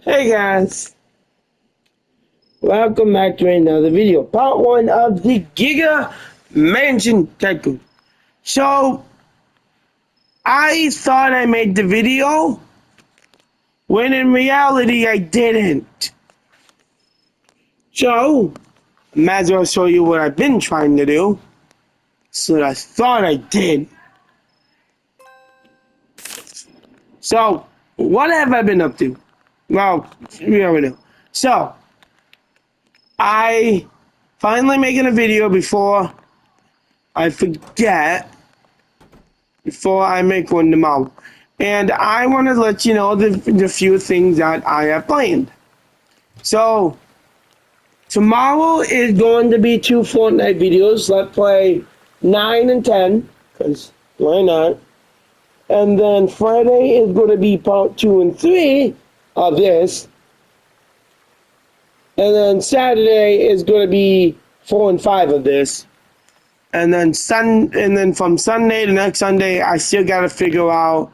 Hey guys, welcome back to another video, part 1 of the Giga Mansion Tycoon. So, I thought I made the video, when in reality I didn't. So, I might as well show you what I've been trying to do, so I thought I did. So, what have I been up to? Well, we already know. So, I finally making a video before I forget, before I make one tomorrow. And I want to let you know the few things that I have planned. So, tomorrow is going to be 2 Fortnite videos. Let's play 9 and 10, because why not? And then Friday is going to be part 2 and 3 of this. And then Saturday is going to be 4 and 5 of this. And then from Sunday to next Sunday, I still got to figure out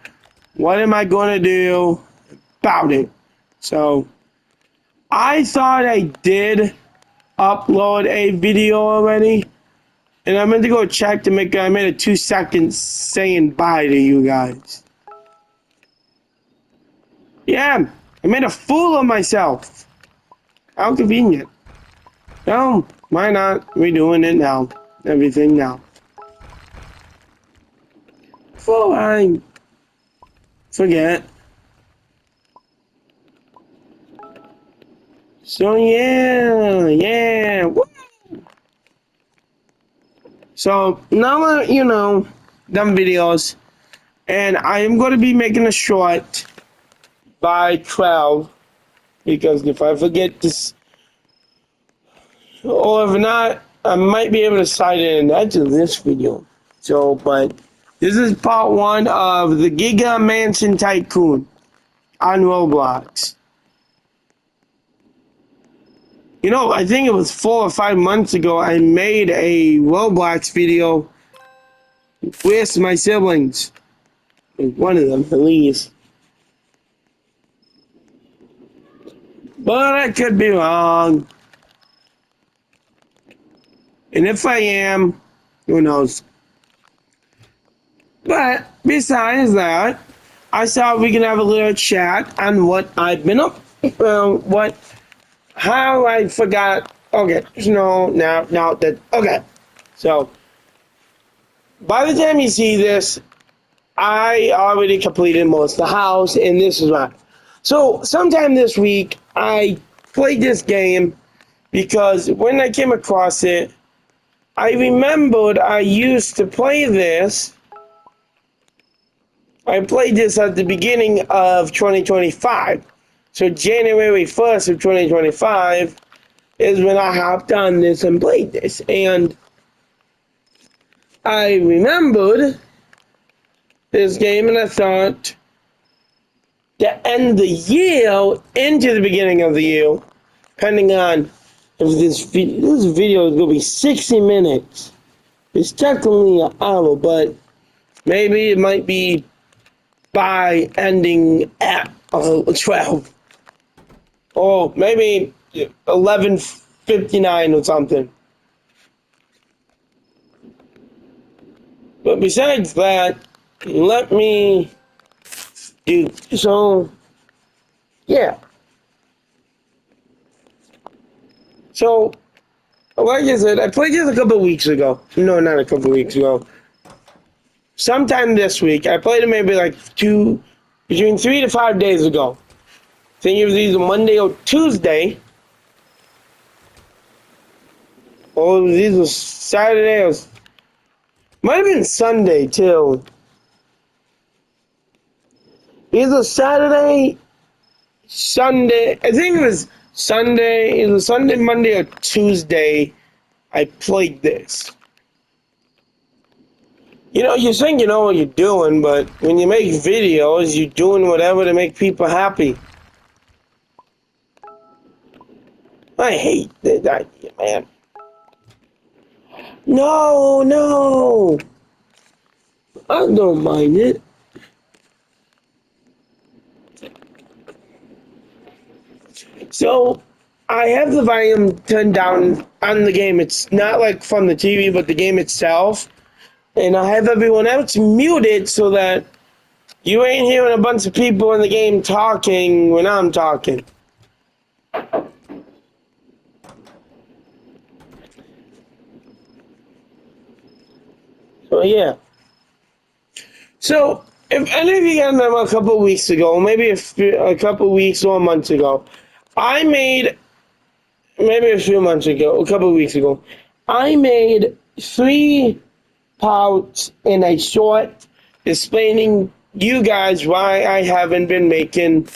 what am I going to do about it. So, I thought I did upload a video already. And I meant to go check to make, I made a 2 seconds saying bye to you guys. Yeah, I made a fool of myself. How convenient. No, why not? We're doing it now. Everything now. Before I forget. So yeah, woo! So now that you know, done videos, and I am going to be making a short by 12, because if I forget this, or if not, I might be able to cite it in edge of this video. So, but this is part 1 of the Giga Mansion Tycoon on Roblox. You know, I think it was 4 or 5 months ago, I made a Roblox video with my siblings. One of them, at least. But I could be wrong. And if I am, who knows? But besides that, I thought we can have a little chat on what I've been up. How I forgot. Okay, no, that. Okay, so by the time you see this, I already completed most of the house, and this is why. So sometime this week, I played this game because when I came across it, I remembered I used to play this. I played this at the beginning of 2025. So January 1st of 2025 is when I hopped on this and played this. And I remembered this game, and I thought to end the year into the beginning of the year, depending on if this video is going to be 60 minutes. It's technically an hour, but maybe it might be by ending at 12. Or maybe 11:59 or something. But besides that, let me do so. Yeah. So, like I said, I played this a couple weeks ago. No, not a couple weeks ago. Sometime this week. I played it maybe like between 3 to 5 days ago. I think it was either Monday or Tuesday. Or it was either Saturday or might have been Sunday too. Either Saturday, Sunday. I think it was Sunday. Either Sunday, Monday, or Tuesday. I played this. You know, you think you know what you're doing, but when you make videos, you're doing whatever to make people happy. I hate that idea, man. No. I don't mind it. So I have the volume turned down on the game. It's not like from the TV, but the game itself. And I have everyone else muted so that you ain't hearing a bunch of people in the game talking when I'm talking. So yeah. So if any of you got them a couple of weeks ago, maybe a couple of weeks or months ago, I made, maybe a few months ago, a couple of weeks ago, I made 3 parts in a short explaining you guys why I haven't been making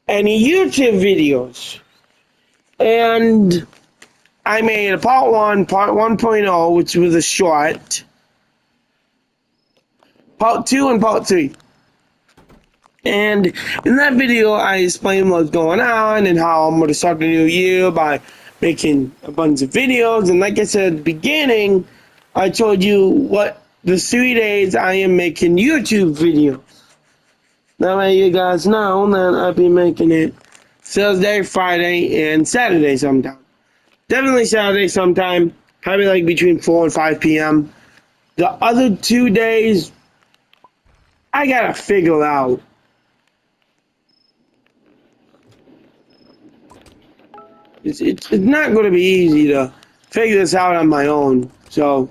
any YouTube videos. And I made a part 1, part 1.0, which was a short, part 2, and part 3. And in that video, I explained what's going on and how I'm going to start the new year by making a bunch of videos. And like I said at the beginning, I told you what the 3 days I am making YouTube videos. That way you guys know that I'll be making it Thursday, Friday, and Saturday sometime. Definitely Saturday sometime, probably like between 4 and 5 p.m. The other 2 days, I gotta figure out. It's not going to be easy to figure this out on my own. So,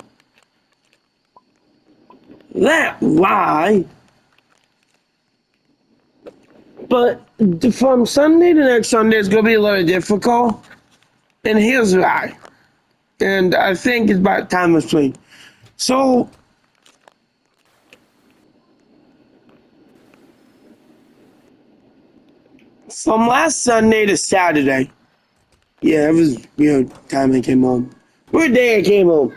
that's why. But from Sunday to next Sunday, it's going to be a little difficult. And here's why. And I think it's about time to explain. So, from last Sunday to Saturday, yeah, it was weird time I came home. Weird day I came home.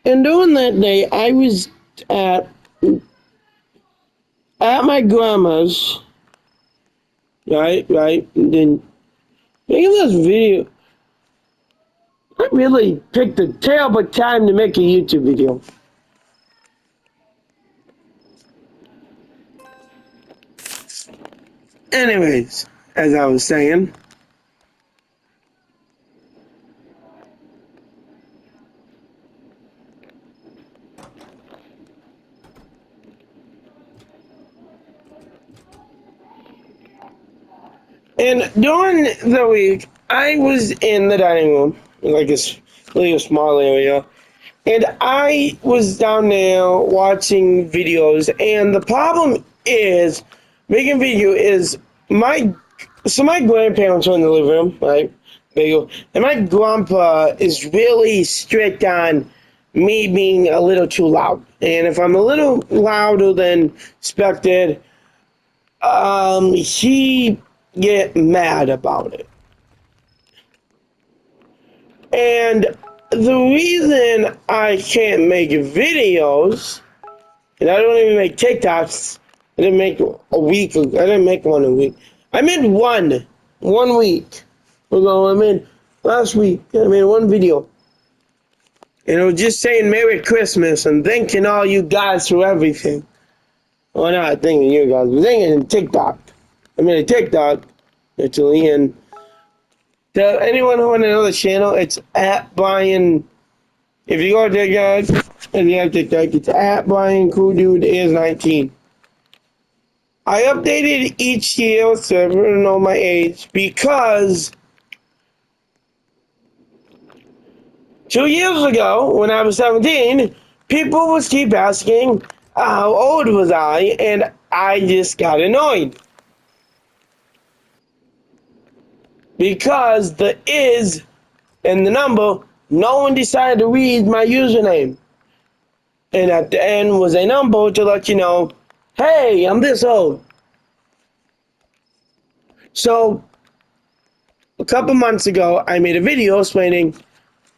And during that day, I was at my grandma's. Right. And then making this video, I really picked a terrible time to make a YouTube video. Anyways, as I was saying, and during the week, I was in the dining room, like this really small area, and I was down there watching videos. And the problem is, making video is my grandparents are in the living room, right? And my grandpa is really strict on me being a little too loud. And if I'm a little louder than expected, he get mad about it. And the reason I can't make videos, and I don't even make TikToks, I didn't make one a week. I made one week ago. I made last week. I made one video. And it was just saying Merry Christmas and thanking all you guys for everything. Well, not thanking you guys, but thanking TikTok. I made a TikTok, actually, and to anyone who on another channel, it's at Brian. If you go to TikTok, and you have TikTok, it's at Brian Cool Dude is 19. I updated each year so everyone know my age because 2 years ago, when I was 17, people would keep asking how old was I, and I just got annoyed. Because the is and the number, no one decided to read my username. And at the end was a number to let you know, hey, I'm this old. So, a couple months ago, I made a video explaining,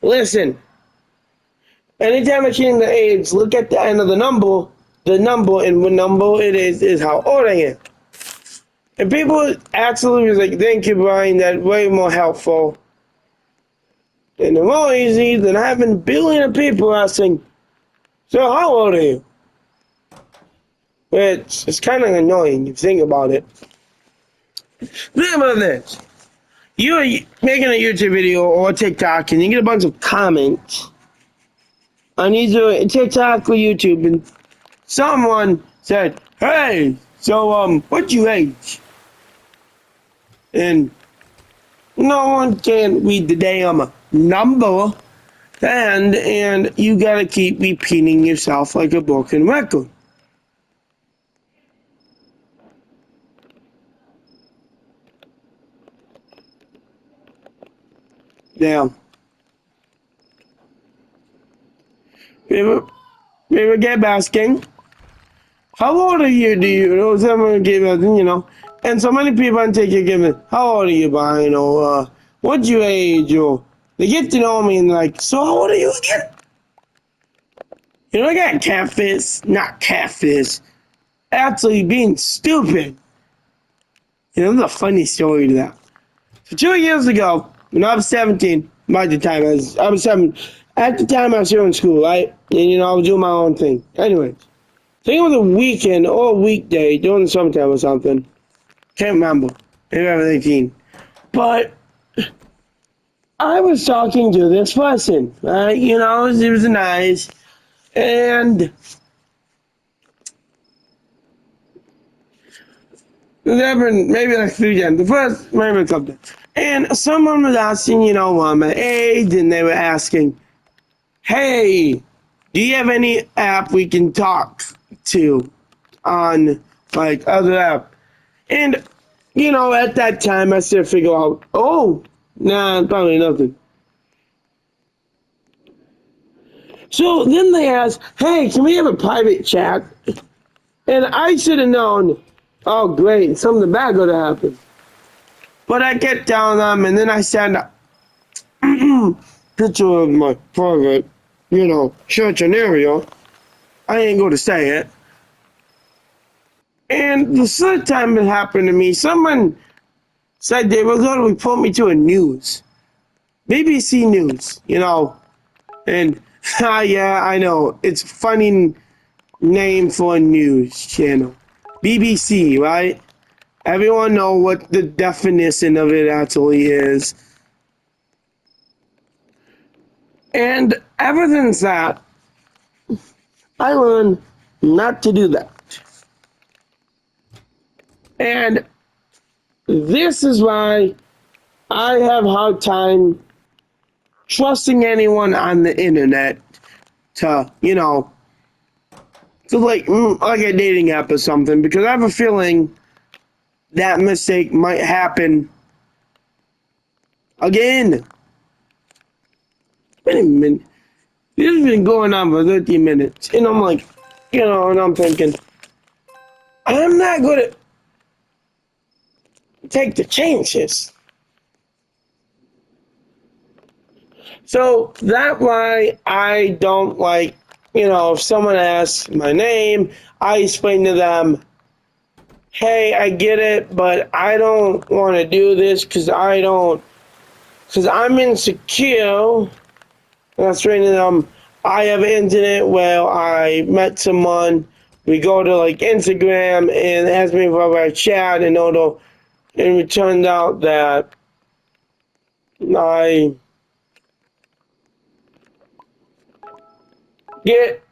listen, anytime I change the age, look at the end of the number, and what number it is how old I am. And people absolutely was like, thank you, Brian, that's way more helpful. And the more easy than having billions of people asking, so how old are you? It's kind of annoying if you think about it. Think about this. You're making a YouTube video or TikTok and you get a bunch of comments on either TikTok or YouTube, and someone said, hey, so, what's your age? And no one can read the damn number, and you gotta keep repeating yourself like a broken record. Now, we kept asking, how old are you? Do you know? Someone gave us, and so many people on TikTok give me, how old are you, Brian? Or, what's your age? Or, they get to know me and like, so how old are you again? I got not catfish, actually being stupid. There's a funny story to that. So 2 years ago, when I was 17, by the time I was 7, at the time I was here in school, right? And I was doing my own thing. Anyways, I think it was a weekend or a weekday during the summertime or something. Can't remember. Maybe I was 18. But I was talking to this person, right? It was nice. And maybe like 3 times. The first, maybe a couple times. And someone was asking, my age, and they were asking, hey, do you have any app we can talk to on, like, other app? And, at that time, I still figure out, oh, nah, probably nothing. So then they asked, hey, can we have a private chat? And I should have known, oh, great, something bad going to happen. But I get down them, and then I send a picture of my private, church and area. I ain't going to say it. And the third time it happened to me, someone said they were going to report me to a news. BBC News, And, yeah, I know. It's a funny name for a news channel. BBC, right? Everyone know what the definition of it actually is. And ever since that, I learned not to do that. And this is why I have a hard time trusting anyone on the internet to, to like a dating app or something, because I have a feeling that mistake might happen again. Wait a minute. This has been going on for 30 minutes. And I'm like, and I'm thinking, I'm not going to take the chances. So that's why I don't like, if someone asks my name, I explain to them, hey, I get it, but I don't want to do this because I'm insecure. And I explain to them, I have an incident where I met someone, we go to like Instagram and ask me for a chat, and it turned out that I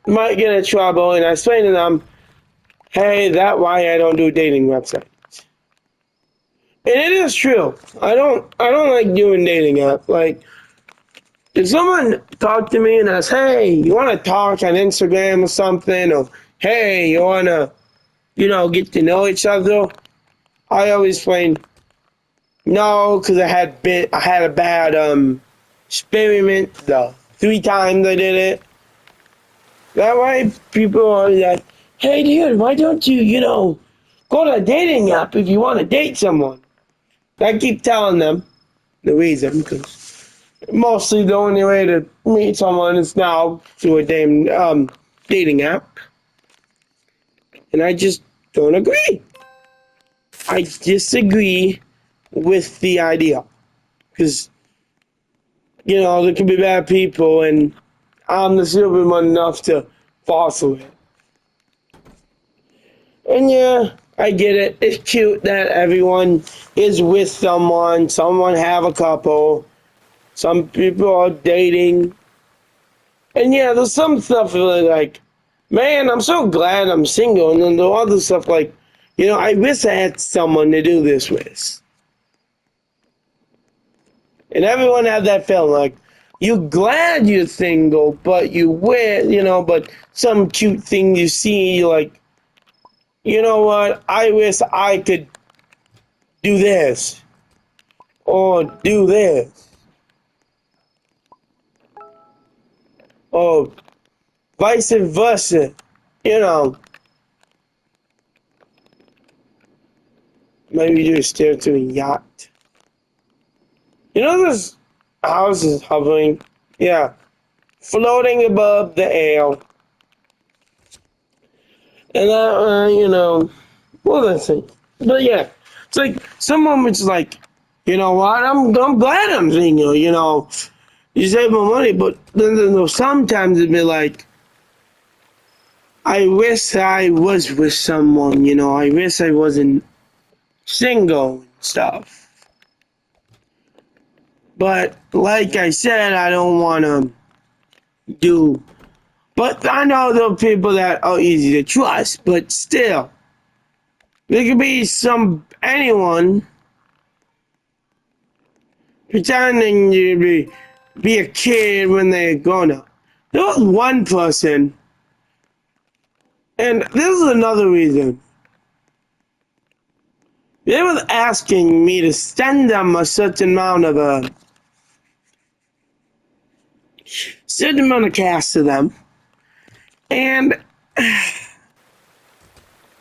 might get in trouble, and I explain to them, hey, that's why I don't do dating websites. And it is true. I don't like doing dating apps. Like, if someone talk to me and asks, hey, you want to talk on Instagram or something, or hey, you want to, get to know each other, I always explain, no, because I had a bad experiment the 3 times I did it. That way, people are like, hey, dude, why don't you, go to a dating app if you want to date someone? I keep telling them the reason, because mostly the only way to meet someone is now through a damn dating app. And I just don't agree. I disagree with the idea. Because, there can be bad people, and I'm the stupid one enough to fall for it. And yeah, I get it. It's cute that everyone is with someone. Someone have a couple. Some people are dating. And yeah, there's some stuff really like, man, I'm so glad I'm single. And then the other stuff like, I wish I had someone to do this with. And everyone had that feeling like, you're glad you're single, but but some cute thing you see, you're like, you know what? I wish I could do this or do this or vice versa. You know, maybe just stare to a yacht. This house is hovering. Yeah, floating above the air. And well, that's it. But yeah, it's like some moments like, you know what? I'm glad I'm single. You save more money, but then sometimes it'd be like, I wish I was with someone. I wish I wasn't single and stuff. But like I said, I don't want to do. But I know there are people that are easy to trust. But still, there could be anyone pretending to be a kid when they're grown up. There was one person, and this is another reason. They were asking me to send them a certain amount of cash to them, and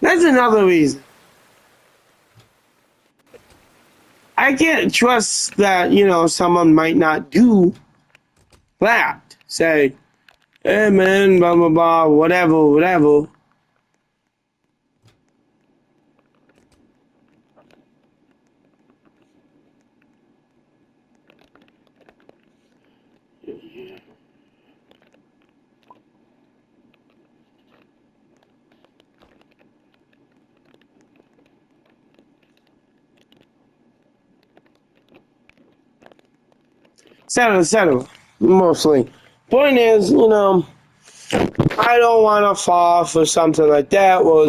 that's another reason. I can't trust that someone might not do that. Say, hey man, blah blah blah, whatever. Etc. Mostly. Point is, I don't want to fall for something like that where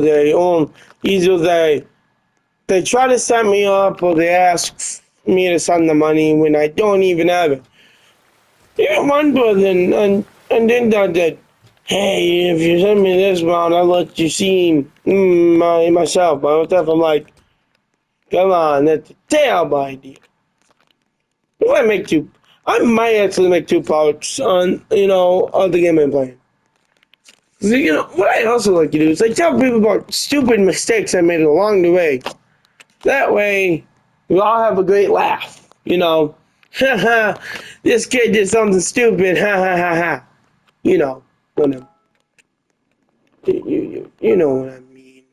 either they try to set me up or they ask me to send the money when I don't even have it. Even one person and then that, hey, if you send me this amount, I'll let you see myself. But I'm like, come on, that's a terrible idea. I might actually make two parts on, of the game I'm playing. So, what I also like to do is I tell people about stupid mistakes I made along the way. That way, we all have a great laugh. Haha, this kid did something stupid. Ha ha ha ha. When you know what I mean.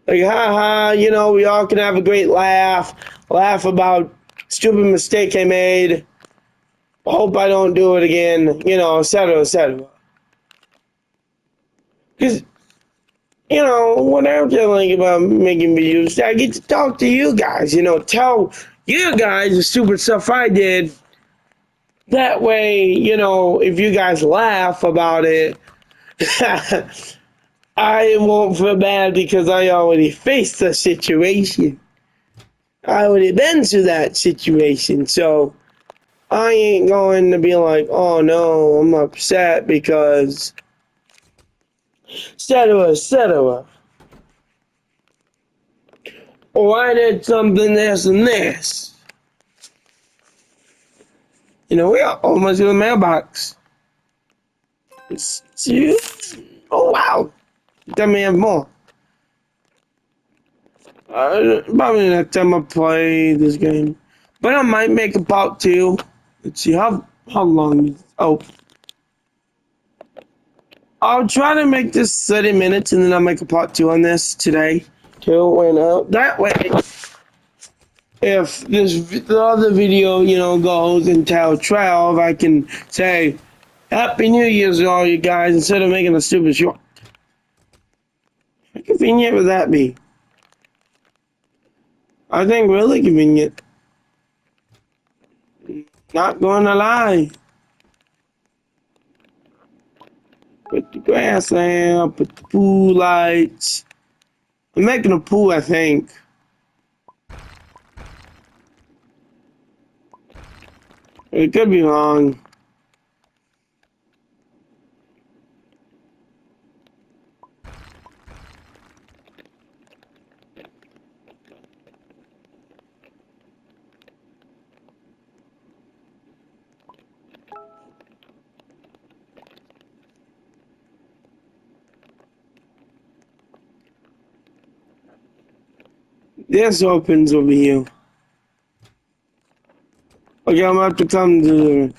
Like, haha, we all can have a great laugh. Laugh about stupid mistake I made. Hope I don't do it again, etc., etc. Because, whenever I think about making videos, I get to talk to you guys, tell you guys the stupid stuff I did. That way, if you guys laugh about it, I won't feel bad because I already faced the situation. I already been through that situation, so I ain't going to be like, oh no, I'm upset because, etc., etc. Or I did something this and this. We are almost in the mailbox. Oh wow, tell me have more. Probably next time I play this game, but I might make a part 2. Let's see how long. I'll try to make this 30 minutes, and then I'll make a part 2 on this today too. And that way, if the other video goes until 12, I can say, Happy New Year's to all you guys instead of making a stupid short. How convenient would that be? I think really convenient. Not gonna lie. Put the grass lamp, put the pool lights. I'm making a pool, I think. It could be wrong. This opens over here. Okay, I'm about to come to.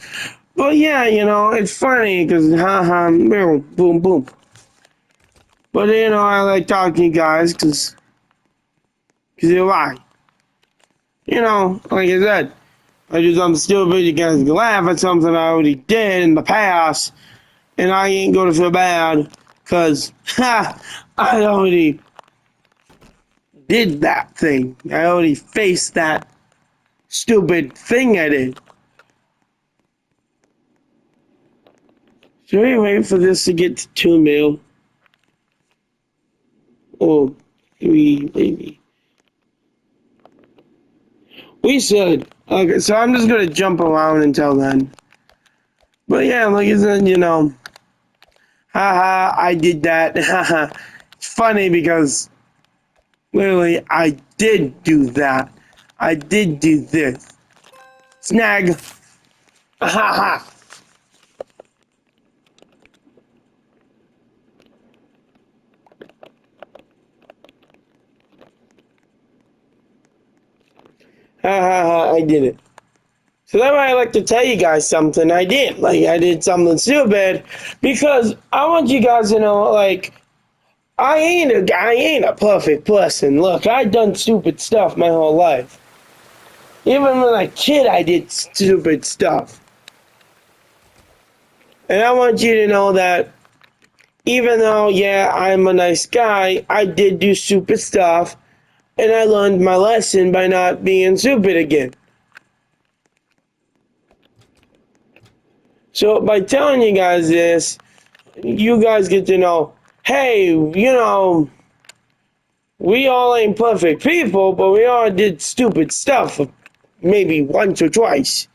But yeah, you know, it's funny because haha, boom, boom, boom. But you know, I like talking to you guys because you're right. You know, like I said, I do something stupid, you guys can laugh at something I already did in the past, and I ain't gonna feel bad because I already did that thing. I already faced that stupid thing I did. Should we wait for this to get to 2 mil? Or 3, maybe. We should. Okay, so I'm just gonna jump around until then. But yeah, like I said, you know, haha, I did that. Haha. It's funny because literally I did do that. I did do this. Snag. Haha. Ha ha ha, I did it. So that's why I like to tell you guys something I did. Like, I did something stupid because I want you guys to know, like, I ain't a perfect person. Look, I done stupid stuff my whole life. Even when I was a kid, I did stupid stuff. And I want you to know that even though, yeah, I'm a nice guy, I did do stupid stuff. And I learned my lesson by not being stupid again. So by telling you guys this, you guys get to know, hey, you know, we all ain't perfect people, but we all did stupid stuff maybe once or twice.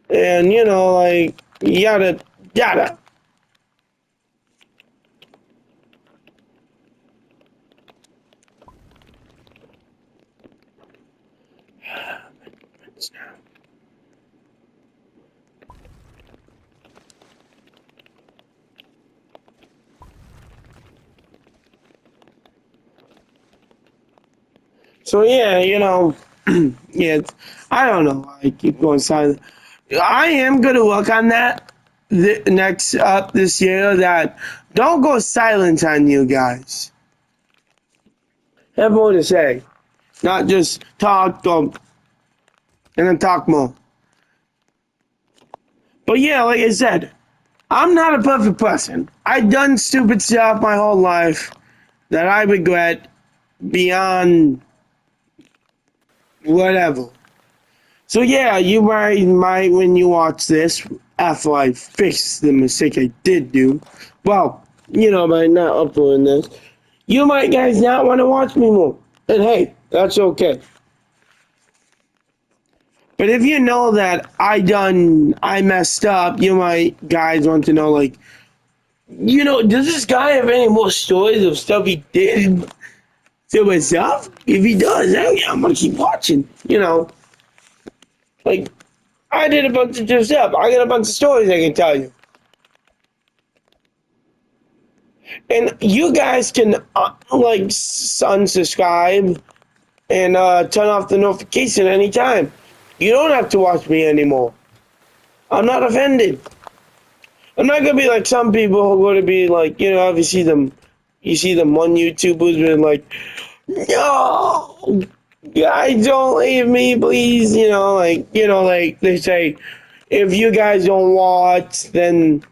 And, you know, like, yada, yada. So yeah, you know, yeah, I don't know. I keep going silent. I am gonna work on that next up this year. That don't go silent on you guys. Have more to say, not just talk and then talk more. But yeah, like I said, I'm not a perfect person. I've done stupid stuff my whole life that I regret beyond whatever. So yeah, you might when you watch this after I fix the mistake I did do. Well, you know, by not uploading this, you might guys not want to watch me more. And hey, that's okay. But if you know that I messed up, you might guys want to know, like, you know, does this guy have any more stories of stuff he did to himself? If he does, hell yeah, I'm gonna keep watching. You know, like I did a bunch of different stuff. I got a bunch of stories I can tell you. And you guys can like unsubscribe and turn off the notification anytime. You don't have to watch me anymore. I'm not offended. I'm not gonna be like some people who are gonna be like, you know, if you see them one YouTubers been like, no. Guys, don't leave me, please. Like they say, if you guys don't watch, then,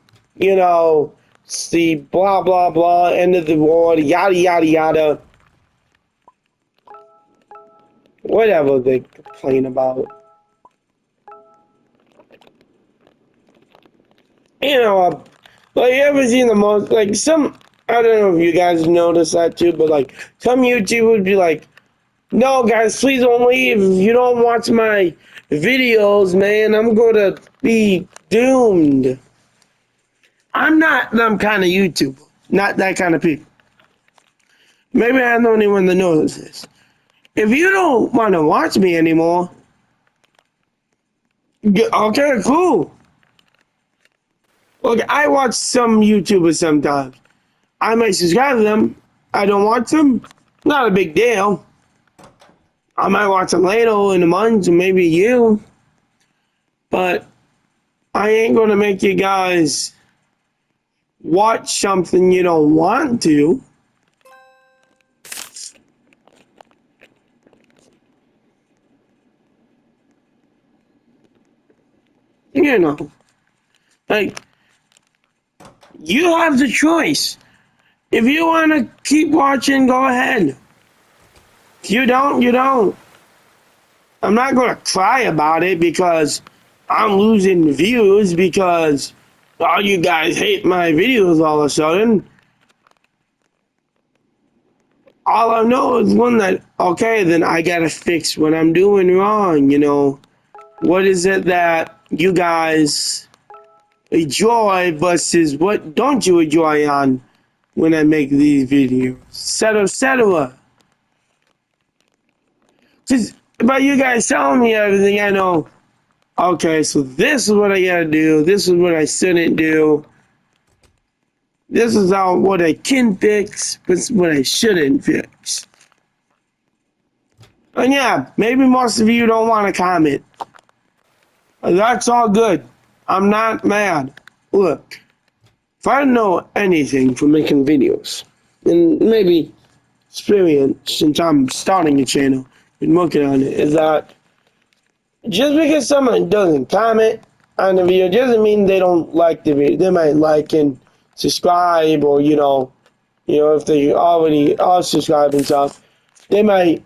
see, blah, blah, blah, end of the world, yada, yada, yada. Whatever they complain about. Like, you ever seen the most, like, I don't know if you guys noticed that too, but, like, some YouTube would be like, no, guys, please don't leave. If you don't watch my videos, man, I'm going to be doomed. I'm not them kind of YouTuber. Not that kind of people. Maybe I'm the only one that knows this. If you don't want to watch me anymore, okay, cool. Look, I watch some YouTubers sometimes. I might subscribe to them. I don't watch them. Not a big deal. I might watch them later in a month, or maybe you. But I ain't going to make you guys watch something you don't want to. Like, you have the choice. If you want to keep watching, go ahead. If you don't, you don't. I'm not going to cry about it because I'm losing views because all you guys hate my videos all of a sudden. All I know is one that, okay, then I got to fix what I'm doing wrong, What is it that you guys enjoy versus what don't you enjoy on when I make these videos, etc. Just by you guys telling me everything, I know, okay, so this is what I gotta do, this is what I shouldn't do, this is what I can fix, this is what I shouldn't fix. And yeah, maybe most of you don't want to comment. That's all good. I'm not mad. Look, if I know anything from making videos, and maybe experience since I'm starting a channel and working on it, is that just because someone doesn't comment on the video doesn't mean they don't like the video. They might like and subscribe, or if they already are subscribed and stuff, they might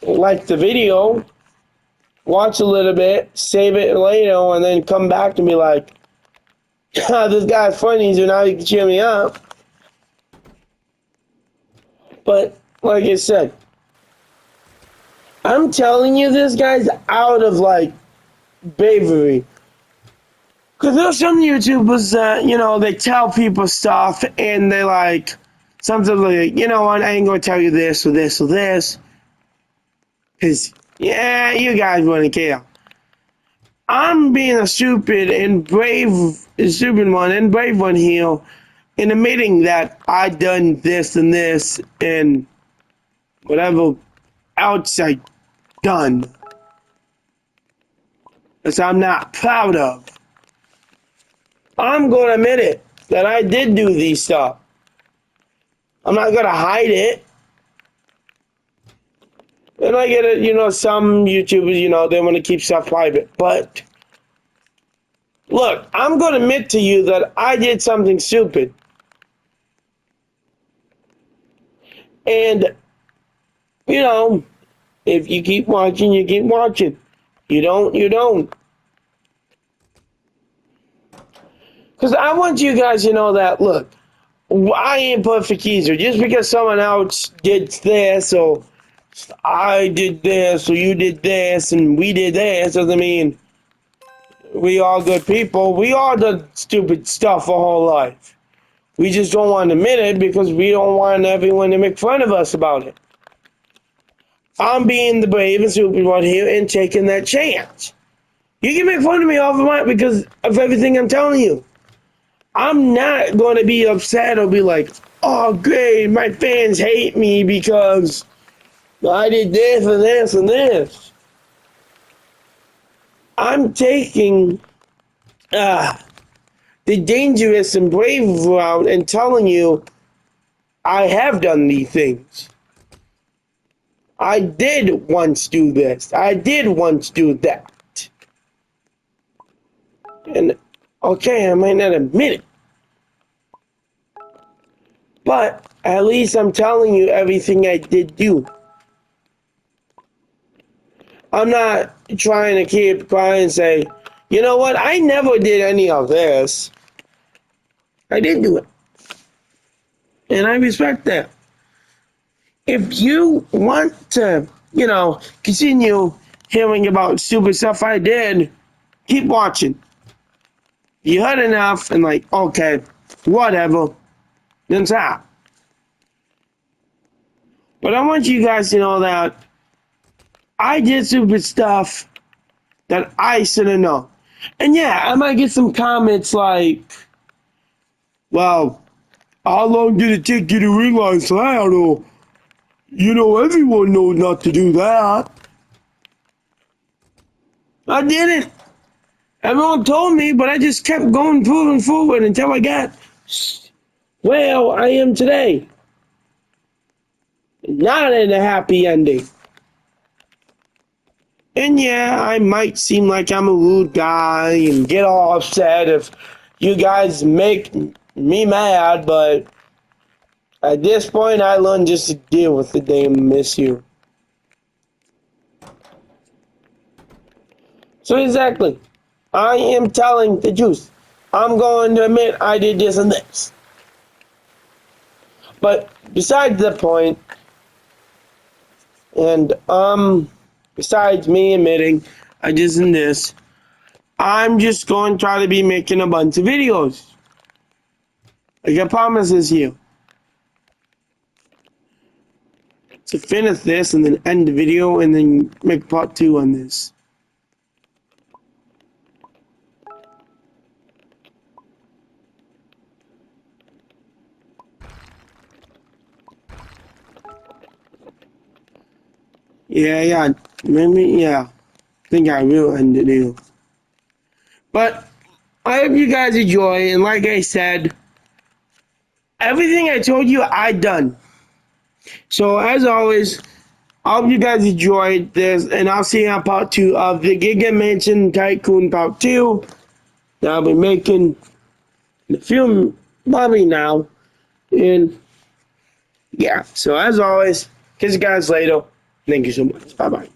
like the video, watch a little bit, save it later, and then come back to me like, this guy's funny, so now you can cheer me up. But like I said, I'm telling you, this guy's out of like bravery. Because there's some YouTubers that, they tell people stuff and they like, something like, what, I ain't going to tell you this or this or this. Because, yeah, you guys wouldn't care. I'm being a stupid one here in admitting that I done this and this and whatever else I done. That I'm not proud of. I'm going to admit it, that I did do these stuff. I'm not going to hide it. And I get it, some YouTubers, they want to keep stuff private. But, look, I'm going to admit to you that I did something stupid. And, if you keep watching, you keep watching. You don't, you don't. Because I want you guys to know that, look, I ain't perfect either. Just because someone else did this, or I did this, or you did this, and we did this, doesn't mean we all good people. We all done stupid stuff our whole life. We just don't want to admit it because we don't want everyone to make fun of us about it. I'm being the brave and stupid one here and taking that chance. You can make fun of me all the time because of everything I'm telling you. I'm not going to be upset or be like, oh, great, my fans hate me because I did this and this and this. I'm taking the dangerous and brave route and telling you I have done these things. I did once do this. I did once do that. And okay, I might not admit it. But at least I'm telling you everything I did do. I'm not trying to keep quiet and say, you know what, I never did any of this. I did do it. And I respect that. If you want to, continue hearing about stupid stuff I did, keep watching. You heard enough and like, okay, whatever, then stop. But I want you guys to know that I did stupid stuff that I shouldn't know. And yeah, I might get some comments like, well, how long did it take you to realize that? Or, everyone knows not to do that. I didn't. Everyone told me, but I just kept going forward until I got where I am today. Not in a happy ending. And yeah, I might seem like I'm a rude guy and get all upset if you guys make me mad, but at this point I learned just to deal with the damn issue. So exactly, I am telling the truth. I'm going to admit I did this and this. But besides the point, and besides me admitting I did this, I'm just going to try to be making a bunch of videos. Like I promise this you. To finish this and then end the video and then make part 2 on this. Yeah, maybe, yeah. I think I will end the video. But I hope you guys enjoy, and like I said, everything I told you, I done. So as always, I hope you guys enjoyed this, and I'll see you on part 2 of the Giga Mansion Tycoon part 2 that I'll be making in a few, probably now. And yeah, so as always, catch you guys later. Thank you so much. Bye-bye.